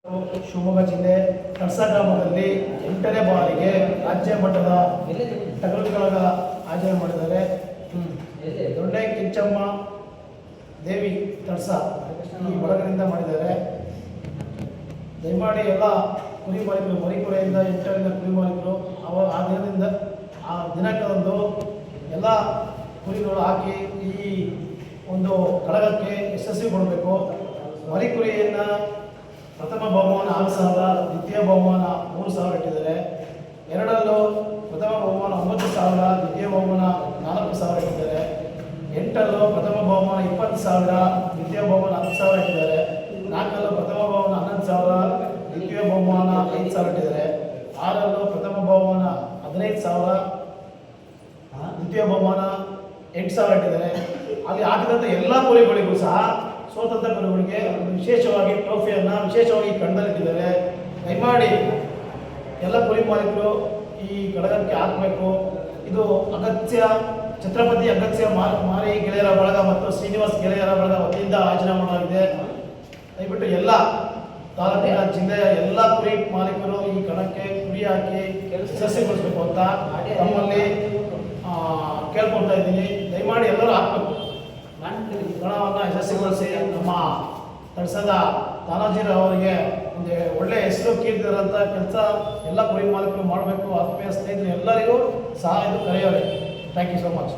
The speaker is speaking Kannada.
ಶಿವಮೊಗ್ಗ ಜಿಲ್ಲೆ ಕಳಸ ಗ್ರಾಮದಲ್ಲಿ 8ನೇ ಬಾರಿಗೆ ರಾಜ್ಯ ಮಟ್ಟದ ಟಗರು ಕಳಗ ಆಚರಣೆ ಮಾಡಿದ್ದಾರೆ. ದೊಡ್ಡೆ ಕಿಂಚಮ್ಮ ದೇವಿ ಕಳಸ ಈ ಬಳಗದಿಂದ ಮಾಡಿದ್ದಾರೆ. ದಯಮಾಡಿ ಎಲ್ಲ ಕುರಿ ಮಾಲೀಕರು ಮರಿಕುರೆಯಿಂದ 8ರಿಂದ ಕುರಿ ಮಾಲೀಕರು ಆ ದಿನದಿಂದ ಆ ದಿನಾಂಕದಂದು ಎಲ್ಲ ಕುರಿಗಳು ಹಾಕಿ ಈ ಒಂದು ಕಳಗಕ್ಕೆ ಯಶಸ್ವಿಗೊಳ್ಳಬೇಕು. ಮರಿಕುರಿಯನ್ನು ಪ್ರಥಮ ಬಹುಮಾನ 6,000, ದ್ವಿತೀಯ ಬಹುಮಾನ 3,000 ಇಟ್ಟಿದ್ದಾರೆ. ಎರಡರಲ್ಲೂ ಪ್ರಥಮ ಬಹುಮಾನ 9,000, ದ್ವಿತೀಯ ಬಹುಮಾನ 4,000 ಇಟ್ಟಿದ್ದಾರೆ. 8ರಲ್ಲೂ ಪ್ರಥಮ ಬಹುಮಾನ 20,000, ದ್ವಿತೀಯ ಬಹುಮಾನ 10,000 ಇಟ್ಟಿದ್ದಾರೆ. 4ರಲ್ಲೂ ಪ್ರಥಮ ಬಹುಮಾನ 11,000, ದ್ವಿತೀಯ ಬಹುಮಾನ 5,000 ಇಟ್ಟಿದ್ದಾರೆ. 6ರಲ್ಲೂ ಪ್ರಥಮ ಬಹುಮಾನ 15,000, ದ್ವಿತೀಯ ಬಹುಮಾನ 8,000 ಇಟ್ಟಿದ್ದಾರೆ. ಅಲ್ಲಿ ಹಾಕಿದಂಥ ಎಲ್ಲ ಕುರಿಗಳಿಗೂ ಸಹ ಸ್ವತಂತ್ರ ಕುರಿಗಳಿಗೆ ವಿಶೇಷವಾಗಿ ಟ್ರೋಫಿಯನ್ನು ವಿಶೇಷವಾಗಿ ಕಣದಲ್ಲಿಟ್ಟಿದ್ದಾರೆ. ದಯಮಾಡಿ ಎಲ್ಲ ಕುರಿ ಮಾಲೀಕರು ಈ ಕಳಗಕ್ಕೆ ಹಾಕಬೇಕು. ಇದು ಅಗತ್ಯ ಛತ್ರಪತಿ ಅಗತ್ಯ ಮಾರಿ ಗೆಳೆಯರ ಬಳಗ ಮತ್ತು ಶ್ರೀನಿವಾಸ್ ಗೆಳೆಯರ ಬಳಗ ವತಿಯಿಂದ ಆಚರಣೆ ಮಾಡಲಾಗಿದೆ. ದಯವಿಟ್ಟು ಎಲ್ಲ ತಾಲೂಕಿನ ಜಿಲ್ಲೆಯ ಎಲ್ಲ ಕುರಿ ಮಾಲೀಕರು ಈ ಕಣಕ್ಕೆ ಕುರಿ ಹಾಕಿ ಯಶಸ್ವಿಗೊಳಿಸಬೇಕು ಅಂತ ತಮ್ಮಲ್ಲಿ ಕೇಳ್ಕೊಳ್ತಾ ಇದ್ದೀನಿ. ದಯಮಾಡಿ ಎಲ್ಲರೂ ಹಾಕಬೇಕು. ಕಣವನ್ನು ಯಶಸ್ವಿಗೊಳಿಸಿ ನಮ್ಮ ಕಳಸದ ತಾನಾಜಿರಾವ್ ಅವರಿಗೆ ಒಂದು ಒಳ್ಳೆಯ ಹೆಸರು ಕೀರ್ತಿರಂಥ ಕೆಲಸ ಎಲ್ಲ ಕುರಿ ಮಾಲೀಕರು ಮಾಡಬೇಕು. ಆತ್ಮೀಯ ಸ್ನೇಹಿತರು ಎಲ್ಲರಿಗೂ ಸಹ ಇದು ಕರೆಯೋರೆ. Thank you so much.